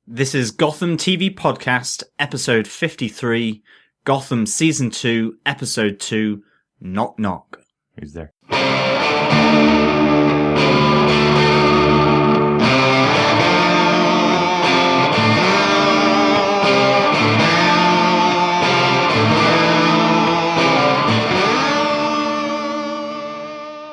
This is Gotham TV Podcast, Episode 53, Gotham Season 2, Episode 2, Knock Knock. Who's there?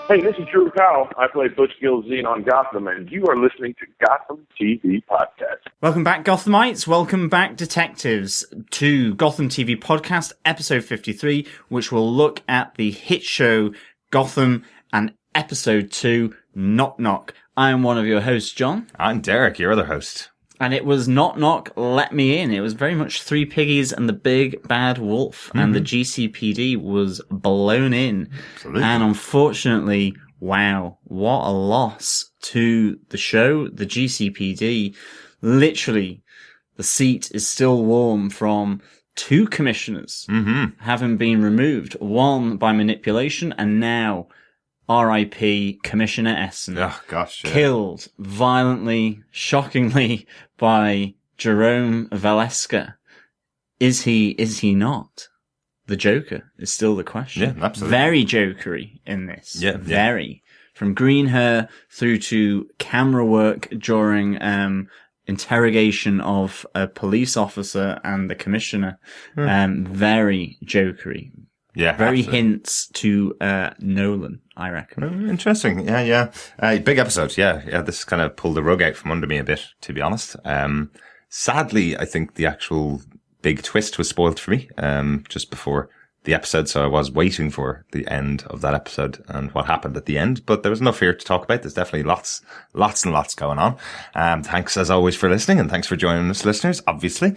Hey, this is Drew Powell. I play Butch Gilzine on Gotham, and you are listening to Gotham TV Podcast. Welcome back, Gothamites. Welcome back, detectives, to Gotham TV Podcast, Episode 53, which will look at the hit show Gotham and Episode 2, Knock Knock. I am one of your hosts, John. I'm Derek, your other host. And it was Knock Knock, Let Me In. It was very much Three Piggies and the Big Bad Wolf. Mm-hmm. And the GCPD was blown in. Absolutely. And unfortunately, wow, what a loss to the show. The GCPD, literally, the seat is still warm from two commissioners having been removed. One by manipulation, and now R.I.P. Commissioner Essen. Oh, gosh. Yeah. Killed violently, shockingly, by Jerome Valeska. Is he not? The Joker is still the question. Yeah, absolutely. Very jokery in this. Yeah. Very. From green hair through to camera work during interrogation of a police officer and the commissioner. Very jokery. Yeah, very absolutely. Hints to Nolan, I reckon. Interesting. Yeah. Big episode. Yeah. This kind of pulled the rug out from under me a bit, to be honest. Sadly, I think the actual big twist was spoiled for me, just before the episode. So I was waiting for the end of that episode and what happened at the end, but there was enough here to talk about. There's definitely lots and lots going on. Thanks as always for listening, and thanks for joining us, listeners. Obviously,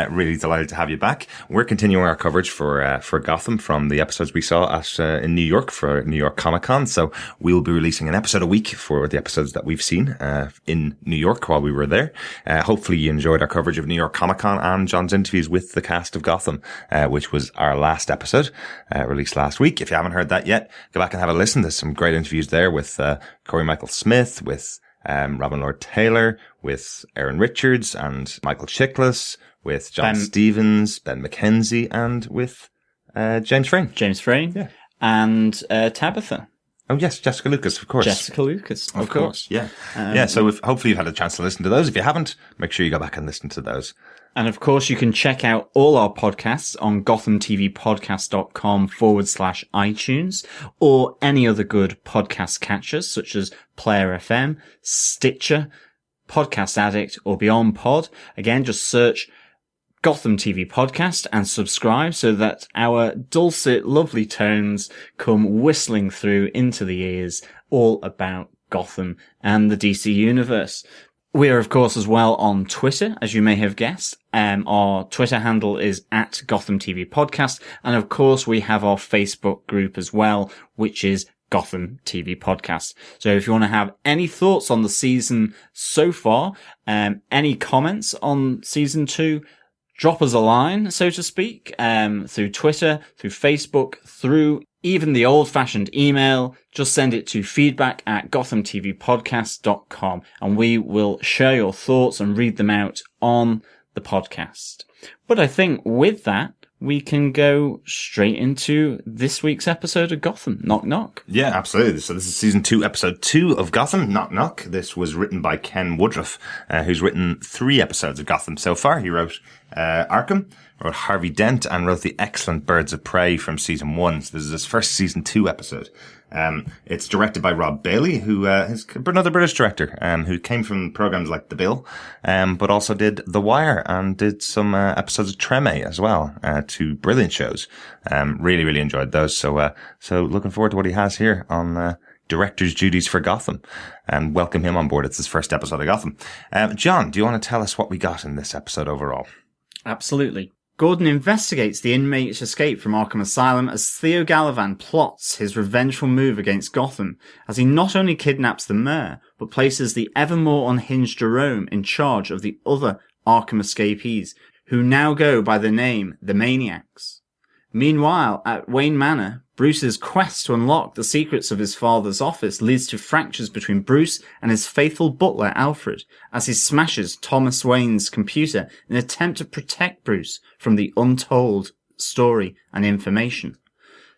really delighted to have you back. We're continuing our coverage for Gotham from the episodes we saw at in New York for New York Comic Con. So we'll be releasing an episode a week for the episodes that we've seen in New York while we were there. Hopefully you enjoyed our coverage of New York Comic Con and John's interviews with the cast of Gotham, which was our last episode. Released last week. If you haven't heard that yet, go back and have a listen. There's some great interviews there with Corey Michael Smith, with Robin Lord Taylor, with Aaron Richards and Michael Chiklis, with John Stevens, Ben McKenzie, and with James Frayne. Yeah. And Tabitha. Oh yes, Jessica Lucas, of course. Of course. Yeah. So hopefully you've had a chance to listen to those. If you haven't, make sure you go back and listen to those. And of course, you can check out all our podcasts on gothamtvpodcast.com/iTunes or any other good podcast catchers such as Player FM, Stitcher, Podcast Addict, or Beyond Pod. Again, just search Gotham TV Podcast and subscribe so that our dulcet, lovely tones come whistling through into the ears all about Gotham and the DC Universe. We are, of course, as well on Twitter, as you may have guessed. Our Twitter handle is at Gotham TV Podcast. And of course, we have our Facebook group as well, which is Gotham TV Podcast. So if you want to have any thoughts on the season so far, any comments on season 2, drop us a line, so to speak, through Twitter, through Facebook, through even the old-fashioned email. Just send it to feedback@gothamtvpodcast.com and we will share your thoughts and read them out on the podcast. But I think with that, we can go straight into this week's episode of Gotham, Knock Knock. Yeah, absolutely. So this is Season 2, Episode 2 of Gotham, Knock Knock. This was written by Ken Woodruff, who's written 3 episodes of Gotham so far. He wrote Arkham, wrote Harvey Dent, and wrote the excellent Birds of Prey from Season 1. So this is his first Season 2 episode. It's directed by Rob Bailey, who is another British director, who came from programs like The Bill, but also did The Wire and did some episodes of Treme as well, 2 brilliant shows. Really, really enjoyed those. So looking forward to what he has here on director's duties for Gotham, and welcome him on board. It's his first episode of Gotham. John, do you want to tell us what we got in this episode overall? Absolutely. Gordon investigates the inmate's escape from Arkham Asylum as Theo Galavan plots his revengeful move against Gotham, as he not only kidnaps the mayor, but places the ever more unhinged Jerome in charge of the other Arkham escapees, who now go by the name the Maniacs. Meanwhile, at Wayne Manor, Bruce's quest to unlock the secrets of his father's office leads to fractures between Bruce and his faithful butler, Alfred, as he smashes Thomas Wayne's computer in an attempt to protect Bruce from the untold story and information.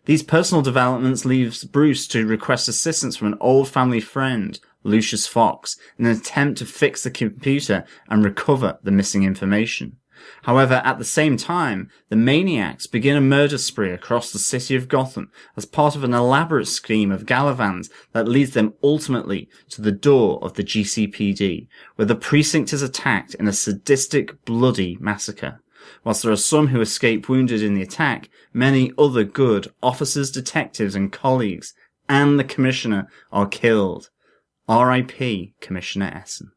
These personal developments leaves Bruce to request assistance from an old family friend, Lucius Fox, in an attempt to fix the computer and recover the missing information. However, at the same time, the maniacs begin a murder spree across the city of Gotham as part of an elaborate scheme of Gallivants that leads them ultimately to the door of the GCPD, where the precinct is attacked in a sadistic, bloody massacre. Whilst there are some who escape wounded in the attack, many other good officers, detectives and colleagues and the Commissioner are killed. R.I.P. Commissioner Essen.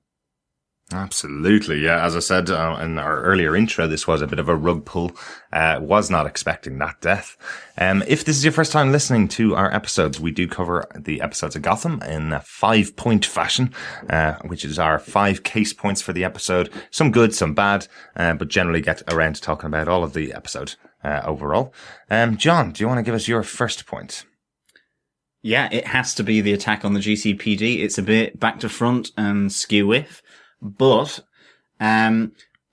Absolutely, yeah. As I said in our earlier intro, this was a bit of a rug pull. Was not expecting that death. If this is your first time listening to our episodes, we do cover the episodes of Gotham in a 5-point fashion, which is our 5 case points for the episode. Some good, some bad, but generally get around to talking about all of the episode overall. John, do you want to give us your first point? Yeah, it has to be the attack on the GCPD. It's a bit back to front and skew-whiff. But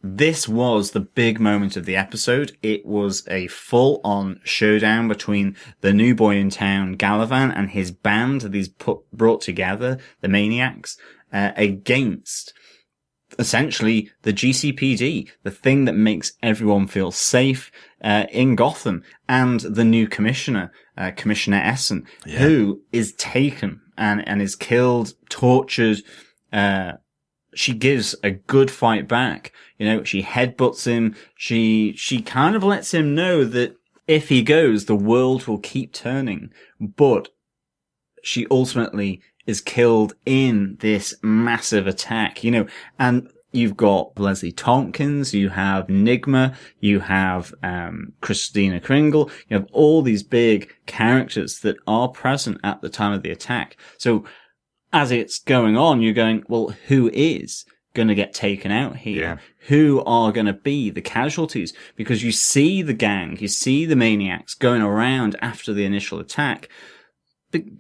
this was the big moment of the episode. It was a full-on showdown between the new boy in town, Gallivant, and his band, these brought together, the Maniacs, against essentially the GCPD, the thing that makes everyone feel safe in Gotham, and the new commissioner, Commissioner Essen, who is taken and is killed, tortured. She gives a good fight back. You know, she headbutts him. She kind of lets him know that if he goes, the world will keep turning. But she ultimately is killed in this massive attack, you know, and you've got Leslie Tompkins, you have Nigma, you have, Christina Kringle, you have all these big characters that are present at the time of the attack. So, as it's going on, you're going, well, who is going to get taken out here? Yeah. Who are going to be the casualties? Because you see the gang, you see the maniacs going around after the initial attack,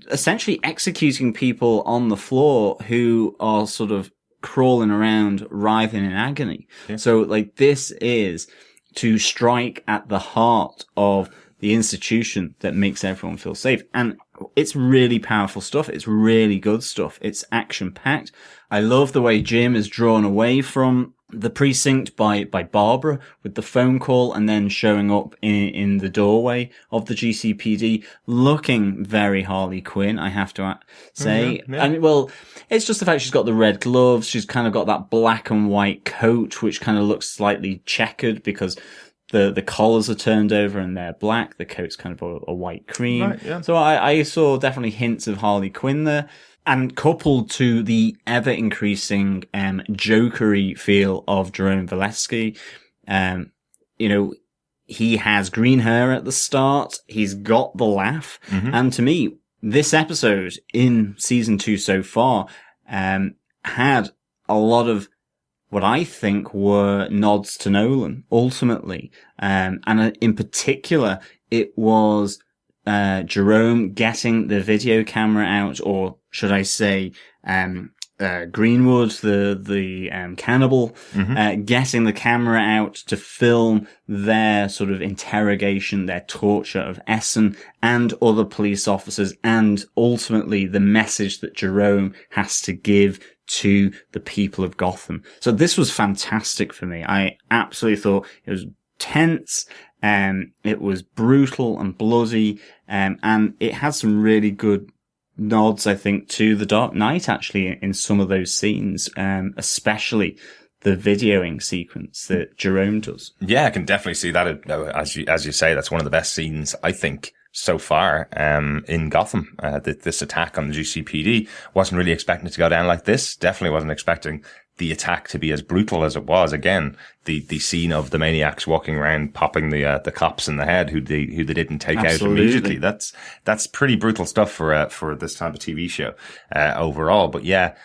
essentially executing people on the floor who are sort of crawling around, writhing in agony. Yeah. So, like, this is to strike at the heart of the institution that makes everyone feel safe. And it's really powerful stuff. It's really good stuff. It's action-packed. I love the way Jim is drawn away from the precinct by Barbara with the phone call and then showing up in the doorway of the GCPD, looking very Harley Quinn, I have to say. Yeah. And, well, it's just the fact she's got the red gloves. She's kind of got that black and white coat, which kind of looks slightly checkered because the collars are turned over and they're black. The coat's kind of a white cream. Right, yeah. So I saw definitely hints of Harley Quinn there. And coupled to the ever-increasing jokery feel of Jerome Valesky, you know, he has green hair at the start. He's got the laugh. Mm-hmm. And to me, this episode in season 2 so far had a lot of what I think were nods to Nolan, ultimately. And in particular, it was Jerome getting the video camera out, or should I say, Greenwood, the cannibal, mm-hmm. Getting the camera out to film their sort of interrogation, their torture of Essen and other police officers, and ultimately the message that Jerome has to give to the people of Gotham. So this was fantastic for me. I absolutely thought it was tense, it was brutal and bloody, and it had some really good nods, I think, to The Dark Knight, actually, in some of those scenes, especially the videoing sequence that Jerome does. Yeah, I can definitely see that. As you say, that's one of the best scenes, I think, so far, in Gotham. This attack on the GCPD, wasn't really expecting it to go down like this. Definitely wasn't expecting the attack to be as brutal as it was. Again, the scene of the maniacs walking around popping the cops in the head who they didn't take Absolutely. out immediately. That's pretty brutal stuff for this type of TV show overall. But yeah,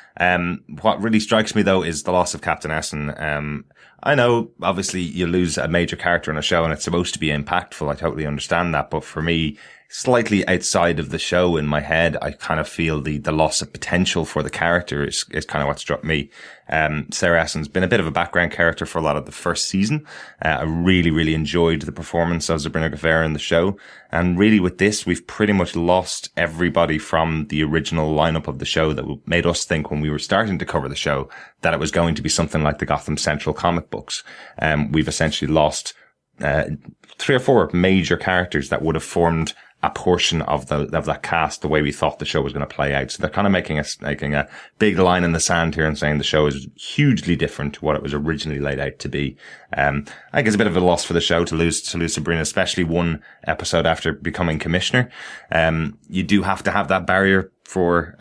what really strikes me though is the loss of Captain Essen. I know obviously you lose a major character in a show and it's supposed to be impactful. I totally understand that, but for me, slightly outside of the show in my head, I kind of feel the loss of potential for the character is kind of what struck me. Sarah Essen's been a bit of a background character for a lot of the first season. I really, really enjoyed the performance of Sabrina Guevara in the show. And really with this, we've pretty much lost everybody from the original lineup of the show that made us think when we were starting to cover the show that it was going to be something like the Gotham Central comic books. We've essentially lost 3 or 4 major characters that would have formed a portion of that cast the way we thought the show was going to play out. So they're kind of making a big line in the sand here and saying the show is hugely different to what it was originally laid out to be. I think it's a bit of a loss for the show to lose Sabrina, especially one episode after becoming commissioner. You do have to have that barrier for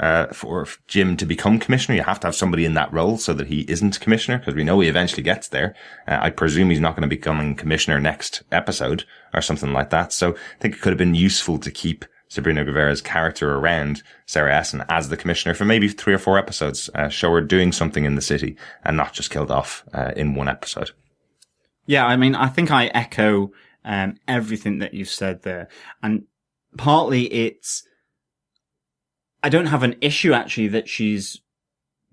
Jim to become commissioner. You have to have somebody in that role so that he isn't commissioner, because we know he eventually gets there. I presume he's not going to be becoming commissioner next episode or something like that. So I think it could have been useful to keep Sabrina Guevara's character around Sarah Essen as the commissioner for maybe 3 or 4 episodes, show her doing something in the city and not just killed off in one episode. Yeah, I mean, I think I echo everything that you've said there. And partly I don't have an issue actually that she's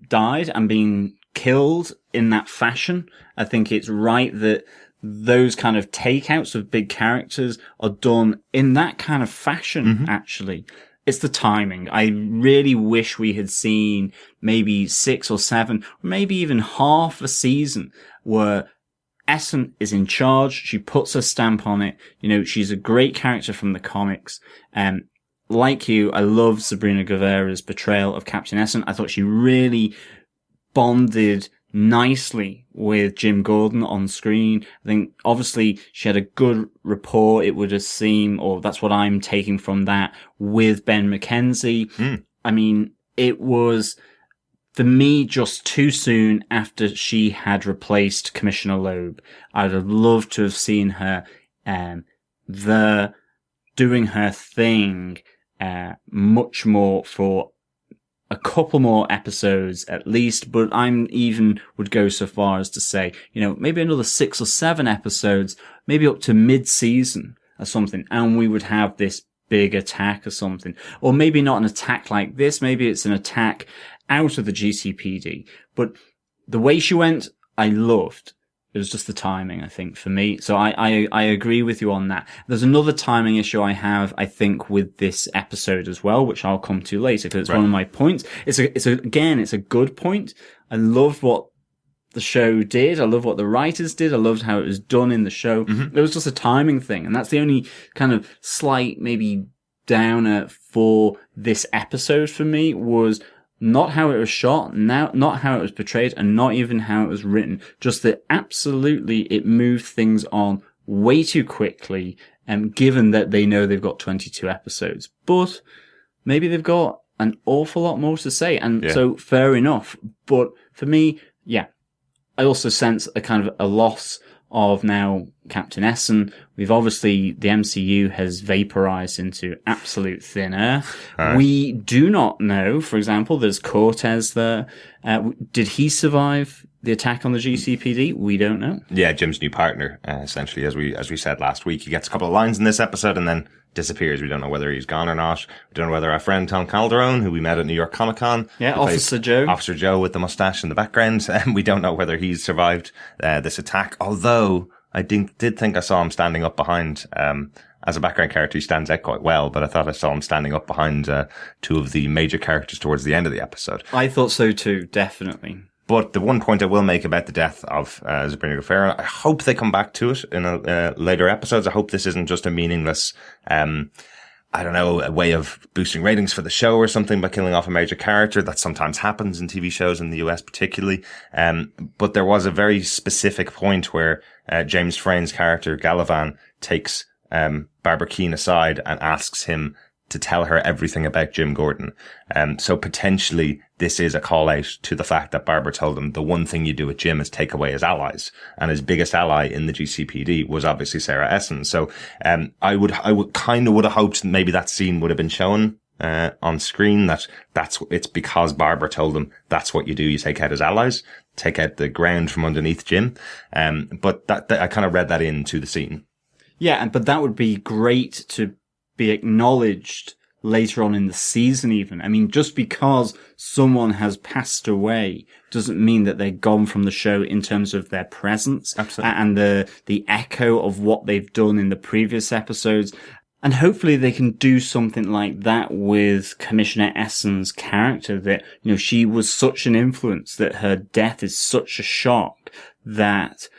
died and been killed in that fashion. I think it's right that those kind of takeouts of big characters are done in that kind of fashion, actually. It's the timing. I really wish we had seen maybe 6 or 7, or maybe even half a season where Essen is in charge. She puts her stamp on it. You know, she's a great character from the comics. Like you, I love Sabrina Guevara's portrayal of Captain Essen. I thought she really bonded nicely with Jim Gordon on screen. I think obviously she had a good rapport, it would have seemed, or that's what I'm taking from that, with Ben McKenzie. I mean, it was, for me, just too soon after she had replaced Commissioner Loeb. I'd have loved to have seen her doing her thing much more for a couple more episodes at least, but I'm even would go so far as to say, you know, maybe another 6 or 7 episodes, maybe up to mid-season or something, and we would have this big attack or something. Or maybe not an attack like this, maybe it's an attack out of the GCPD. But the way she went, I loved. It was just the timing, I think, for me. So I agree with you on that. There's another timing issue I have, I think, with this episode as well, which I'll come to later, because it's one of my points. It's a good point. I loved what the show did. I love what the writers did. I loved how it was done in the show. It was just a timing thing. And that's the only kind of slight, maybe downer for this episode for me, was not how it was shot, not how it was portrayed, and not even how it was written. Just that absolutely it moved things on way too quickly, given that they know they've got 22 episodes. But maybe they've got an awful lot more to say, and so fair enough. But for me, yeah, I also sense a kind of a loss of now Captain Essen. We've obviously, the MCU has vaporized into absolute thin air. We do not know, for example, there's Cortez there. Did he survive the attack on the GCPD? We don't know. Yeah, Jim's new partner, essentially, as we said last week. He gets a couple of lines in this episode and then disappears. We don't know whether he's gone or not. We don't know whether our friend Tom Calderon, who we met at New York Comic Con, Officer Joe with the mustache in the background, we don't know whether he's survived this attack. Although I did think I saw him standing up behind, as a background character, he stands out quite well, but I thought I saw him standing up behind 2 of the major characters towards the end of the episode. I thought so too, definitely. But the one point I will make about the death of Sabrina Guevara, I hope they come back to it in later episodes. I hope this isn't just a meaningless, I don't know, a way of boosting ratings for the show or something by killing off a major character. That sometimes happens in TV shows in the US particularly. But there was a very specific point where James Frain's character, Galavan, takes Barbara Keane aside and asks him to tell her everything about Jim Gordon. So potentially this is a call out to the fact that Barbara told him the one thing you do with Jim is take away his allies. And his biggest ally in the GCPD was obviously Sarah Essen. So, I would have hoped maybe that scene would have been shown on screen, it's because Barbara told him that's what you do. You take out his allies, take out the ground from underneath Jim. But that I kind of read that into the scene. Yeah, but that would be great to be acknowledged later on in the season even. I mean, just because someone has passed away doesn't mean that they're gone from the show in terms of their presence. Absolutely. And the echo of what they've done in the previous episodes. And hopefully they can do something like that with Commissioner Essen's character, that, she was such an influence, that her death is such a shock that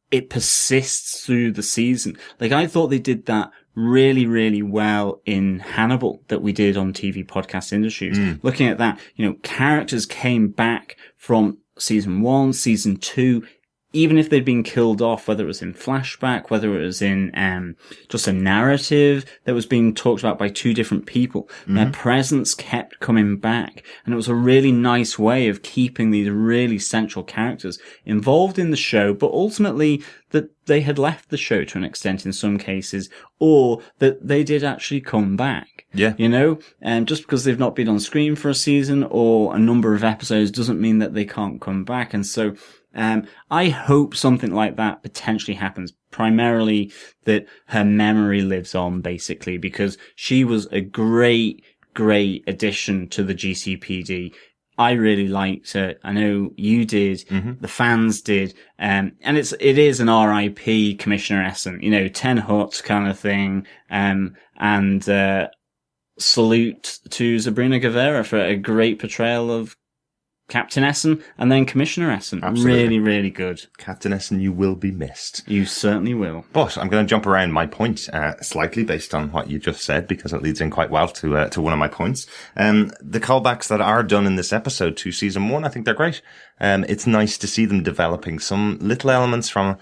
it persists through the season. Like, I thought they did that really, really well in Hannibal that we did on TV Podcast Industries. Looking at that, characters came back from season 1, season 2, even if they'd been killed off, whether it was in flashback, whether it was in just a narrative that was being talked about by two different people, their presence kept coming back. And it was a really nice way of keeping these really central characters involved in the show, but ultimately that they had left the show to an extent in some cases, or that they did actually come back. Yeah. Just because they've not been on screen for a season or a number of episodes doesn't mean that they can't come back. And so, I hope something like that potentially happens, primarily that her memory lives on, basically, because she was a great, great addition to the GCPD. I really liked her. I know you did. The fans did. And it is an RIP Commissioner Essen, 10 Hut kind of thing. And salute to Sabrina Guevara for a great portrayal of Captain Essen and then Commissioner Essen. Absolutely. Really, really good. Captain Essen, you will be missed. You certainly will. But I'm going to jump around my point slightly based on what you just said, because it leads in quite well to one of my points. The callbacks that are done in this episode to season 1, I think they're great. It's nice to see them developing some little elements from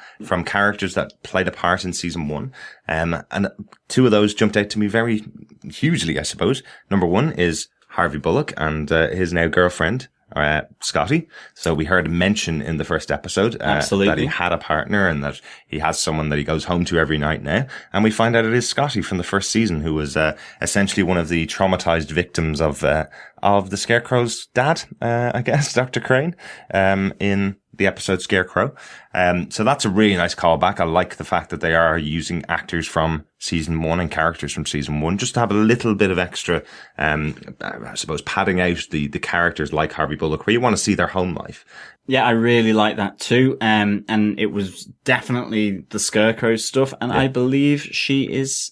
characters that played a part in season 1. And two of those jumped out to me very hugely, I suppose. Number 1 is Harvey Bullock and his now girlfriend, Scotty. So we heard mention in the first episode that he had a partner and that he has someone that he goes home to every night now. And we find out it is Scotty from the first season, who was essentially one of the traumatized victims of the Scarecrow's dad, I guess, Dr. Crane, in the episode Scarecrow. So that's a really nice callback. I like the fact that they are using actors from season 1 and characters from season 1 just to have a little bit of extra, I suppose, padding out the characters like Harvey Bullock, where you want to see their home life. Yeah, I really like that too. And it was definitely the Scarecrow stuff. And I believe she is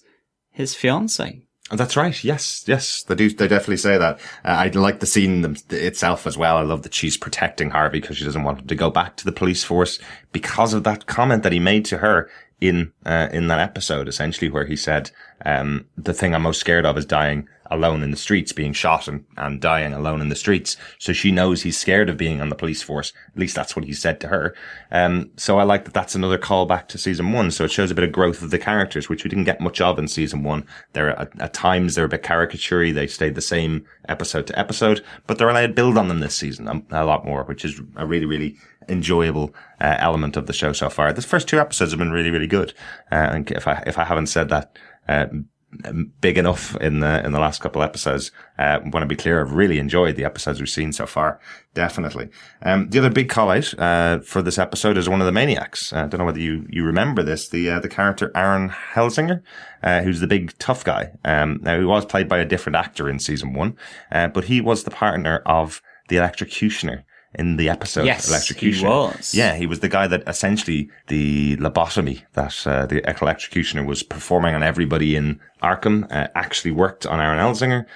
his fiancée. That's right. Yes. They definitely say that. I like the scene itself as well. I love that she's protecting Harvey because she doesn't want him to go back to the police force because of that comment that he made to her in that episode, essentially, where he said, the thing I'm most scared of is dying alone in the streets, being shot and dying alone in the streets. So she knows he's scared of being on the police force. At least that's what he said to her. So I like that that's another callback to season 1. So it shows a bit of growth of the characters, which we didn't get much of in season 1. At times they're a bit caricature-y. They stayed the same episode to episode, but they're allowed to build on them this season a lot more, which is a really, really enjoyable element of the show so far. The first 2 episodes have been really, really good. And if I haven't said that, big enough in the last couple episodes. I want to be clear, I've really enjoyed the episodes we've seen so far. Definitely. The other big call out, for this episode is one of the maniacs. I don't know whether you remember this, the character Aaron Helsinger, who's the big tough guy. Now he was played by a different actor in season 1, but he was the partner of the Electrocutioner in the episode Electrocutioner. He was. Yeah, he was the guy that essentially the lobotomy that the Electrocutioner was performing on everybody in Arkham actually worked on Aaron Elzinger.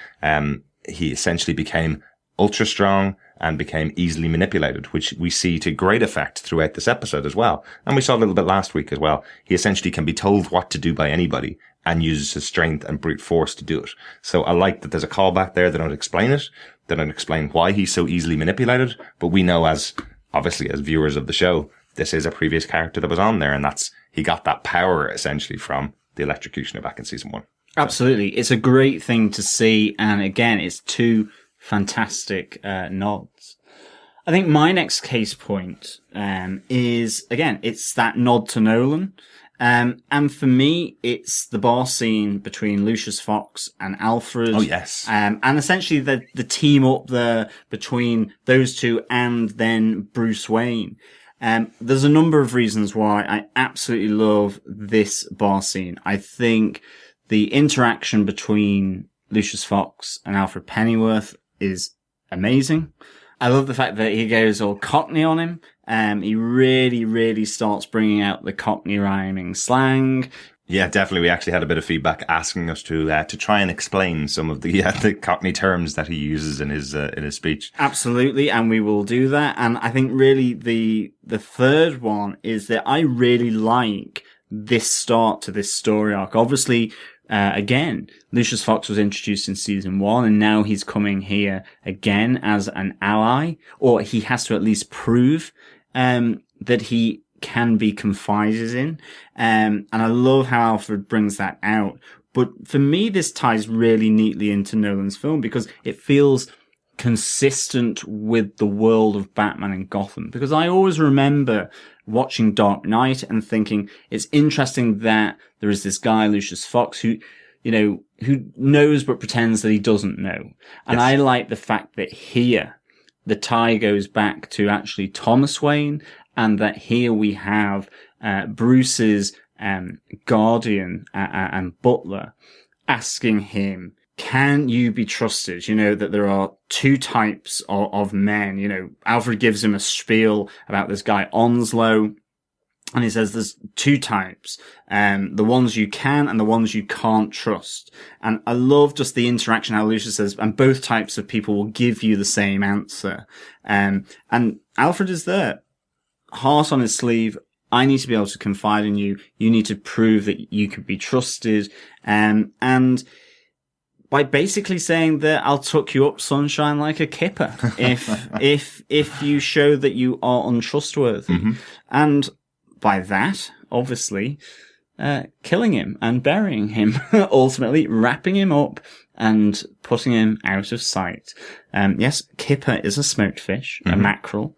He essentially became ultra strong and became easily manipulated, which we see to great effect throughout this episode as well. And we saw a little bit last week as well. He essentially can be told what to do by anybody and uses his strength and brute force to do it. So I like that there's a callback there. They don't explain it. They don't explain why he's so easily manipulated, but we know as viewers of the show, this is a previous character that was on there, and he got that power essentially from the Electrocutioner back in season 1. Absolutely. It's a great thing to see. And again, it's 2 fantastic nods. I think my next case point is, again, it's that nod to Nolan. And for me, it's the bar scene between Lucius Fox and Alfred. Oh, yes. And essentially the team up there between those two and then Bruce Wayne. There's a number of reasons why I absolutely love this bar scene. I think the interaction between Lucius Fox and Alfred Pennyworth is amazing. I love the fact that he goes all Cockney on him. He really, really starts bringing out the Cockney rhyming slang. Yeah, definitely. We actually had a bit of feedback asking us to try and explain some of the Cockney terms that he uses in his speech. Absolutely, and we will do that. And I think really the third one is that I really like this start to this story arc. Obviously, again, Lucius Fox was introduced in season 1, and now he's coming here again as an ally, or he has to at least prove that he can be confided in. And I love how Alfred brings that out. But for me, this ties really neatly into Nolan's film because it feels consistent with the world of Batman and Gotham. Because I always remember watching Dark Knight and thinking it's interesting that there is this guy, Lucius Fox, who knows but pretends that he doesn't know. And I like the fact that here the tie goes back to actually Thomas Wayne, and that here we have Bruce's guardian and butler asking him, can you be trusted? That there are two types of men. Alfred gives him a spiel about this guy Onslow, and he says there's two types, the ones you can and the ones you can't trust. And I love just the interaction, how Lucius says, and both types of people will give you the same answer. And Alfred is there, heart on his sleeve. I need to be able to confide in you. You need to prove that you can be trusted. And by basically saying that I'll tuck you up, sunshine, like a kipper, if you show that you are untrustworthy. Mm-hmm. And by that, obviously, killing him and burying him, ultimately wrapping him up and putting him out of sight. Yes, kipper is a smoked fish, a mackerel,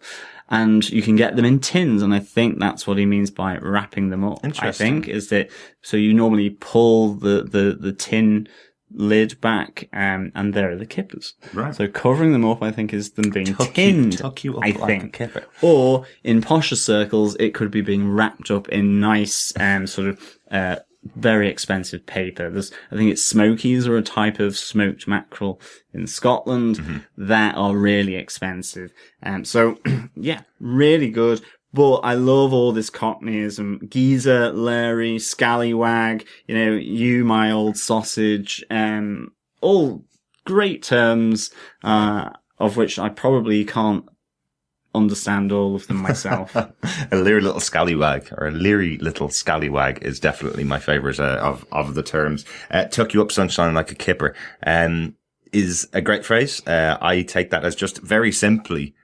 and you can get them in tins, and I think that's what he means by wrapping them up. I think is that, so you normally pull the tin lid back, and there are the kippers. Right. So covering them up, I think, is them being tinned. Tuck you up I like think. A kipper. Or in posher circles, it could be being wrapped up in nice, very expensive paper. I think it's smokies, or a type of smoked mackerel in Scotland that are really expensive. So yeah, really good. But I love all this Cockneyism. Geezer, Larry, Scallywag, you, my old sausage, all great terms, of which I probably can't understand all of them myself. A leery little scallywag, or a leery little scallywag, is definitely my favourite of the terms. Tuck you up, sunshine, like a kipper, is a great phrase. I take that as just very simply,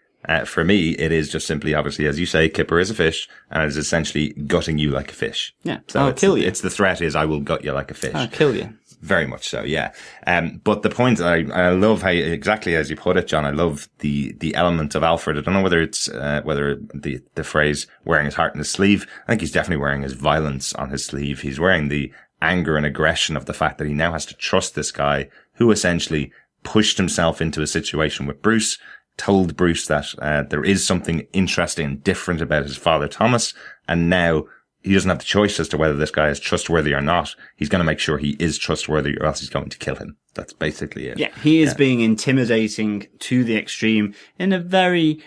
for me, it is just simply, obviously, as you say, kipper is a fish, and is essentially gutting you like a fish. Yeah, so I'll kill you. It's the threat is, I will gut you like a fish. I'll kill you. Very much so, yeah. But the point, I love how, exactly as you put it, John, I love the element of Alfred. I don't know whether it's, whether the phrase wearing his heart on his sleeve. I think he's definitely wearing his violence on his sleeve. He's wearing the anger and aggression of the fact that he now has to trust this guy who essentially pushed himself into a situation with Bruce, told Bruce that, there is something interesting and different about his father, Thomas, and now he doesn't have the choice as to whether this guy is trustworthy or not. He's going to make sure he is trustworthy, or else he's going to kill him. That's basically it. Yeah, he is being intimidating to the extreme in a very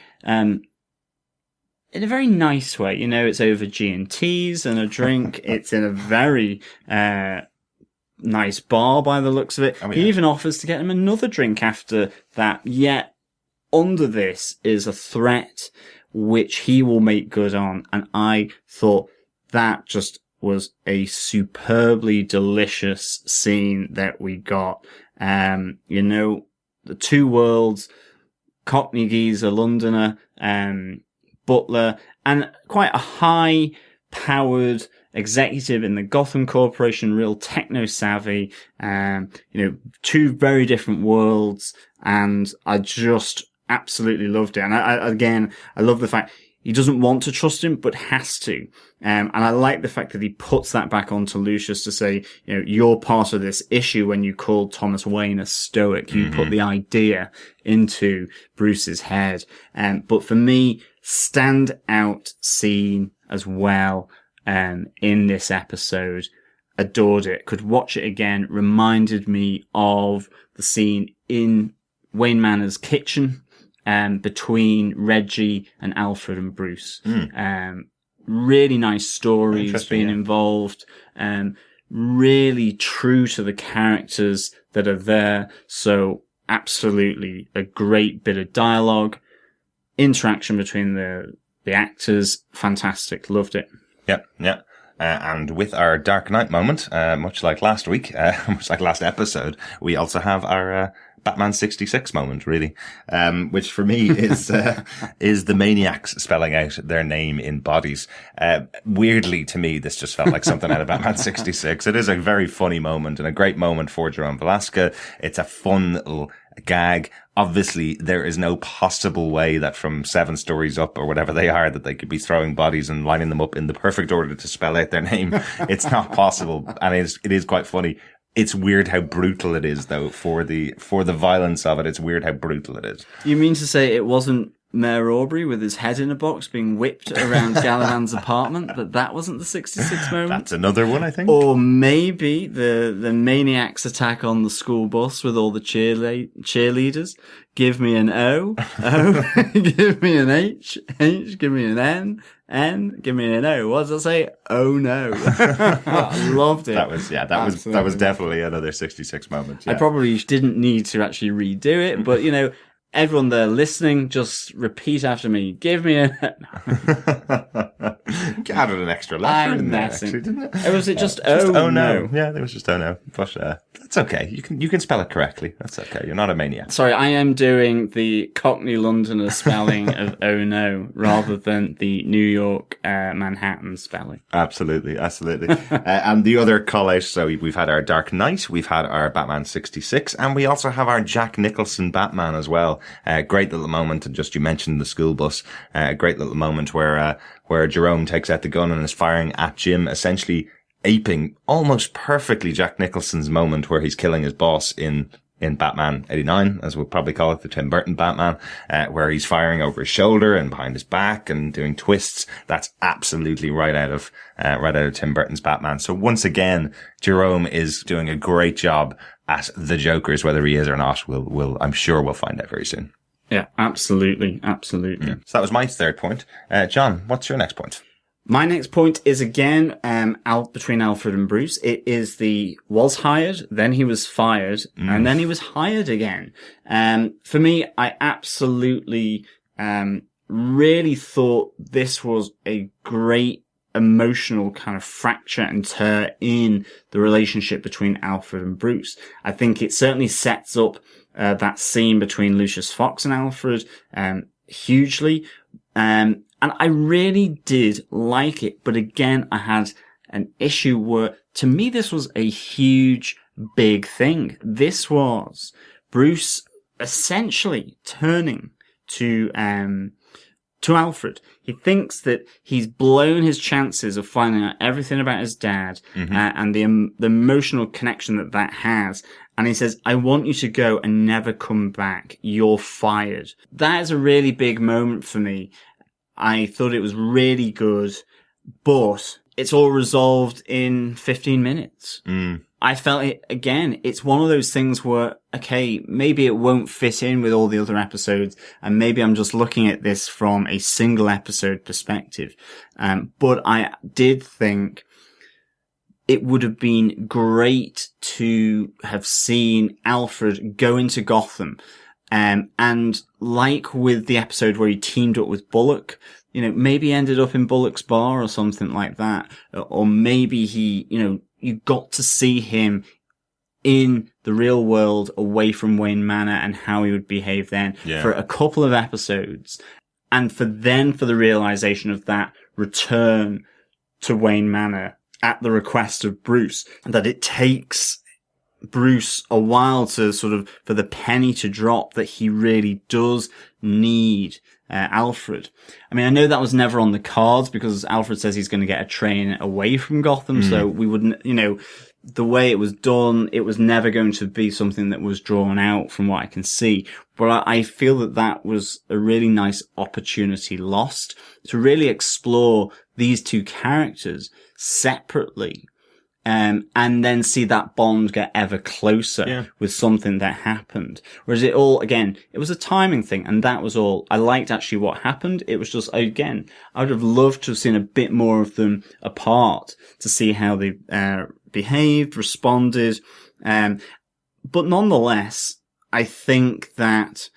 nice way. It's over G&Ts and a drink. It's in a very nice bar by the looks of it. Oh, yeah. He even offers to get him another drink after that. Yet under this is a threat which he will make good on, and I thought that just was a superbly delicious scene that we got. The two worlds, Cockney geezer, Londoner, butler, and quite a high-powered executive in the Gotham Corporation, real techno-savvy, two very different worlds, And I just absolutely loved it. And I love the fact he doesn't want to trust him, but has to. And I like the fact that he puts that back onto Lucius to say, you're part of this issue when you called Thomas Wayne a stoic. You put the idea into Bruce's head. But for me, stand out scene as well, in this episode. Adored it. Could watch it again. Reminded me of the scene in Wayne Manor's kitchen, between Reggie and Alfred and Bruce. Really nice stories being involved. Really true to the characters that are there. So absolutely a great bit of dialogue. Interaction between the actors. Fantastic. Loved it. Yeah. And with our Dark Knight moment, much like last week, much like last episode, we also have our Batman 66 moment, really, which for me is the Maniacs spelling out their name in bodies. Weirdly, to me, this just felt like something out of Batman 66. It is a very funny moment and a great moment for Jerome Velasquez. It's a fun little gag. Obviously, there is no possible way that from 7 stories up or whatever they are that they could be throwing bodies and lining them up in the perfect order to spell out their name. It's not possible. And it is quite funny. It's weird how brutal it is, though, for the violence of it. It's weird how brutal it is. You mean to say it wasn't Mayor Aubrey with his head in a box being whipped around Gallivan's apartment, but that wasn't the 66 moment? That's another one, I think. Or maybe the Maniacs attack on the school bus with all the cheerleaders. Give me an O, give me an H, give me an N, give me an O. What does it say? Oh no. I loved it. That was definitely another 66 moment. Yeah. I probably didn't need to actually redo it, but everyone there listening, just repeat after me. Give me a... Added an extra letter in there, actually, didn't it? Or was it just oh no? Yeah, it was just oh no. But that's okay. You can spell it correctly. That's okay. You're not a maniac. Sorry, I am doing the Cockney Londoner spelling of oh no rather than the New York Manhattan spelling. Absolutely. And the other call out, so we've had our Dark Knight, we've had our Batman 66, and we also have our Jack Nicholson Batman as well. Great little moment, and just you mentioned the school bus. Great little moment where Jerome takes out the gun and is firing at Jim, essentially aping almost perfectly Jack Nicholson's moment where he's killing his boss in Batman 89, as we'll probably call it, the Tim Burton Batman, where he's firing over his shoulder and behind his back and doing twists. That's absolutely right out of Tim Burton's Batman. So once again, Jerome is doing a great job at the Jokers, whether he is or not. I'm sure we'll find out very soon. Yeah, absolutely. So that was my third point. John, what's your next point? My next point is again, between Alfred and Bruce. It is was hired, then he was fired, and then he was hired again. For me, I absolutely, really thought this was a great emotional kind of fracture and tear in the relationship between Alfred and Bruce. I think it certainly sets up, that scene between Lucius Fox and Alfred, hugely. And I really did like it. But again, I had an issue where, to me, this was a huge, big thing. This was Bruce essentially turning to Alfred. He thinks that he's blown his chances of finding out everything about his dad, and the emotional connection that has. And he says, I want you to go and never come back. You're fired. That is a really big moment for me. I thought it was really good, but it's all resolved in 15 minutes. I felt it, again, it's one of those things where, okay, maybe it won't fit in with all the other episodes, and maybe I'm just looking at this from a single episode perspective. But I did think it would have been great to have seen Alfred go into Gotham. And like with the episode where he teamed up with Bullock, maybe ended up in Bullock's bar or something like that. Or maybe he, you got to see him in the real world away from Wayne Manor and how he would behave then for a couple of episodes. And for the realization of that return to Wayne Manor at the request of Bruce, that it takes Bruce a while to sort of, for the penny to drop that he really does need Alfred. I mean, I know that was never on the cards because Alfred says he's going to get a train away from Gotham. So we wouldn't, the way it was done, it was never going to be something that was drawn out from what I can see. But I feel that was a really nice opportunity lost to really explore these two characters separately. And then see that bond get ever closer with something that happened. Whereas it was a timing thing, and that was all. I liked actually what happened. It was just, again, I would have loved to have seen a bit more of them apart to see how they behaved, responded. But nonetheless, I think that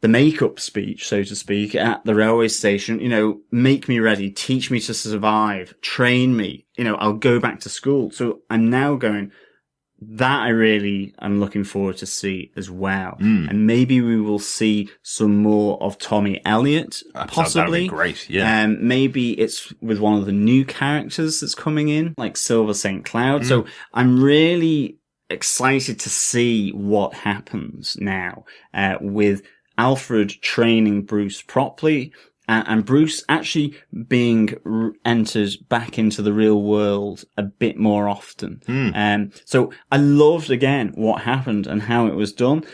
the make-up speech, so to speak, at the railway station, make me ready, teach me to survive, train me, I'll go back to school. So I'm now going, that I really am looking forward to see as well. And maybe we will see some more of Tommy Elliott, possibly. That'd be great, yeah. Maybe it's with one of the new characters that's coming in, like Silver St. Cloud. So I'm really excited to see what happens now, with Alfred training Bruce properly, and Bruce actually being entered back into the real world a bit more often. So I loved again what happened and how it was done.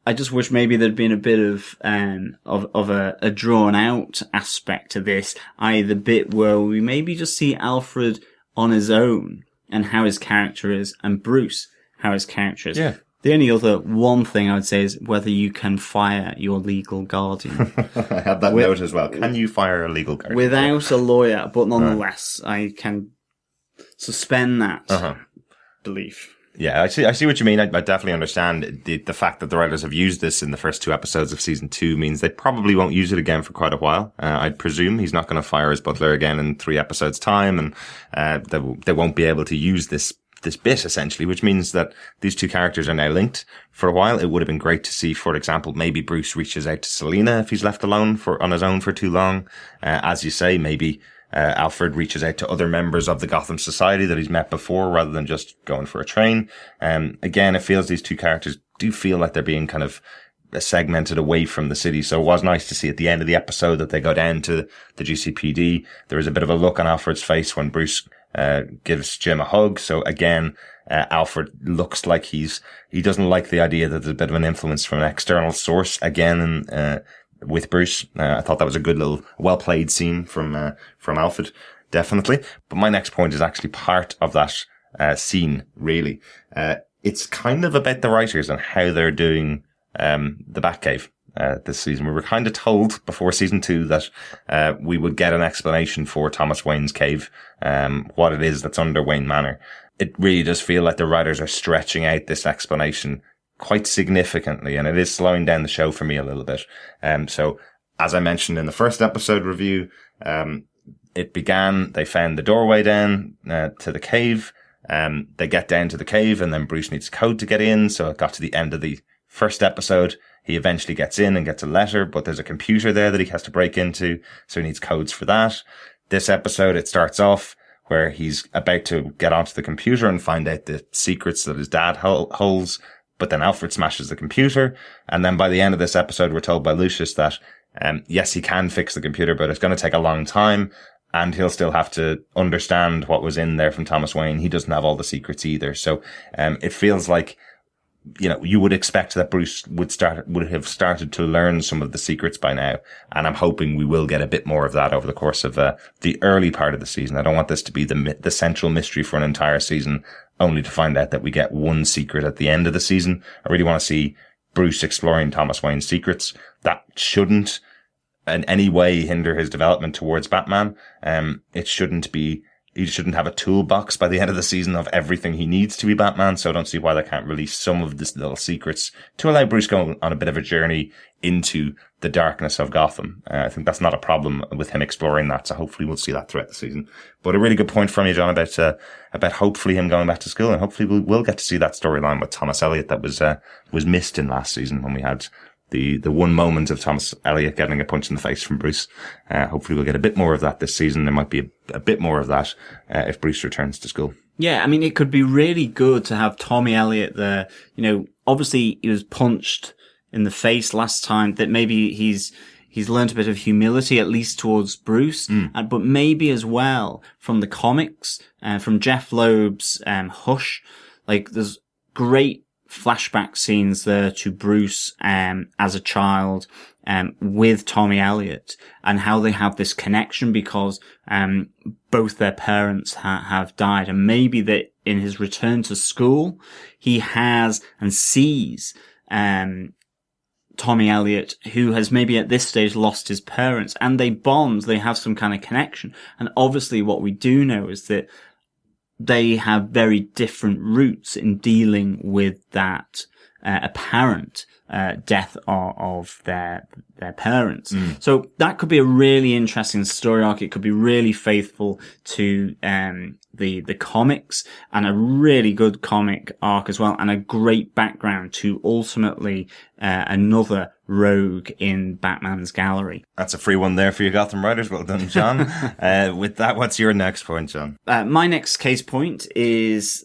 I just wish maybe there'd been a bit of a drawn out aspect to this, i.e. the bit where we maybe just see Alfred on his own and how his character is, and Bruce how his character is. Yeah. The only other one thing I would say is whether you can fire your legal guardian. I have that note as well. Can you fire a legal guardian? Without a lawyer, but nonetheless, I can suspend that belief. Yeah, I see what you mean. I definitely understand the fact that the writers have used this in the first 2 episodes of season 2 means they probably won't use it again for quite a while. I'd presume he's not going to fire his butler again in 3 episodes time, and they won't be able to use this bit essentially, which means that these two characters are now linked for a while. It would have been great to see, for example, maybe Bruce reaches out to Selina if he's left alone on his own for too long. As you say, maybe Alfred reaches out to other members of the Gotham Society that he's met before rather than just going for a train. Again, it feels these two characters do feel like they're being kind of segmented away from the city. So it was nice to see at the end of the episode that they go down to the GCPD. There is a bit of a look on Alfred's face when Bruce gives Jim a hug. So again, Alfred looks like he doesn't like the idea that there's a bit of an influence from an external source again, with Bruce. I thought that was a good little well played scene from Alfred, definitely. But my next point is actually part of that, scene, really. It's kind of about the writers and how they're doing, the Batcave. This season. We were kind of told before season 2 that we would get an explanation for Thomas Wayne's cave, what it is that's under Wayne Manor. It really does feel like the writers are stretching out this explanation quite significantly, and it is slowing down the show for me a little bit. So, as I mentioned in the first episode review, it began, they found the doorway down to the cave. They get down to the cave, and then Bruce needs code to get in, so it got to the end of the first episode. He eventually gets in and gets a letter, but there's a computer there that he has to break into, so he needs codes for that. This episode, it starts off where he's about to get onto the computer and find out the secrets that his dad holds, but then Alfred smashes the computer, and then by the end of this episode, we're told by Lucius that, yes, he can fix the computer, but it's going to take a long time, and he'll still have to understand what was in there from Thomas Wayne. He doesn't have all the secrets either, so it feels like, you would expect that Bruce would have started to learn some of the secrets by now. And I'm hoping we will get a bit more of that over the course of the early part of the season. I don't want this to be the central mystery for an entire season, only to find out that we get one secret at the end of the season. I really want to see Bruce exploring Thomas Wayne's secrets. That shouldn't in any way hinder his development towards Batman. He shouldn't have a toolbox by the end of the season of everything he needs to be Batman, so I don't see why they can't release some of these little secrets to allow Bruce going on a bit of a journey into the darkness of Gotham. I think that's not a problem with him exploring that, so hopefully we'll see that throughout the season. But a really good point from you, John, about hopefully him going back to school, and hopefully we'll get to see that storyline with Thomas Elliott that was missed in last season when we had the one moment of Thomas Elliott getting a punch in the face from Bruce. Hopefully we'll get a bit more of that this season. There might be a bit more of that if Bruce returns to school. Yeah, I mean, it could be really good to have Tommy Elliot there. You know, obviously he was punched in the face last time, that maybe he's learned a bit of humility, at least towards Bruce, but maybe as well from the comics, from Jeff Loeb's, Hush. Like, there's great flashback scenes there to Bruce, as a child, with Tommy Elliot, and how they have this connection because, both their parents have died, and maybe that in his return to school, he has and sees, Tommy Elliot, who has maybe at this stage lost his parents, and they bond, they have some kind of connection. And obviously what we do know is that they have very different routes in dealing with that, apparent, death of their parents. So that could be a really interesting story arc. It could be really faithful to, the comics, and a really good comic arc as well, and a great background to ultimately, another rogue in Batman's gallery. That's a free one there for you Gotham writers. Well done, John. With that, what's your next point, John? My next case point is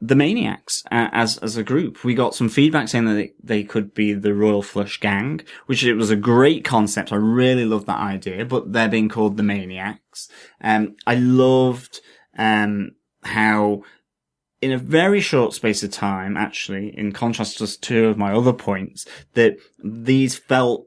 the Maniacs, as a group. We got some feedback saying that they could be the Royal Flush Gang, which it was a great concept. I really love that idea, but they're being called the Maniacs. I loved, how in a very short space of time, actually, in contrast to two of my other points, that these felt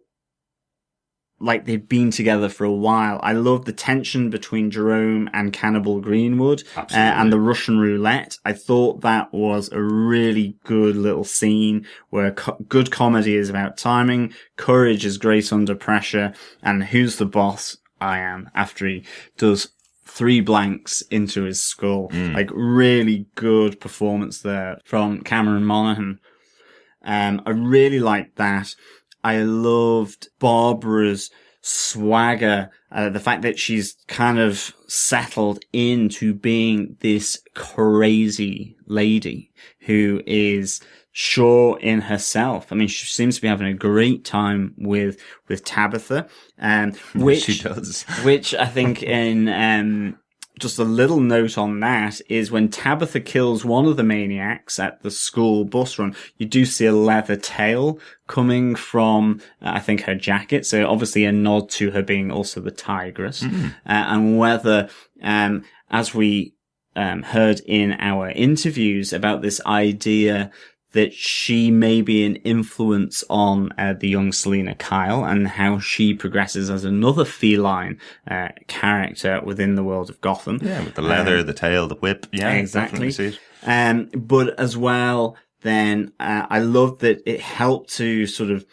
like they've been together for a while. I love the tension between Jerome and Cannibal Greenwood, and the Russian roulette. I thought that was a really good little scene where good comedy is about timing, courage is great under pressure, and who's the boss? I am, after he does 3 blanks into his skull. Like, really good performance there from Cameron Monaghan. I really liked that. I loved Barbara's swagger, the fact that she's kind of settled into being this crazy lady who is sure in herself. I mean, she seems to be having a great time with Tabitha, which she does. Which I think in, just a little note on that is when Tabitha kills one of the Maniacs at the school bus run, you do see a leather tail coming from, I think, her jacket. So obviously a nod to her being also the tigress. And whether, as we, heard in our interviews about this idea that she may be an influence on the young Selena Kyle, and how she progresses as another feline character within the world of Gotham. Yeah, with the leather, the tail, the whip. Yeah, exactly. See it. But as well, then I love that it helped to sort of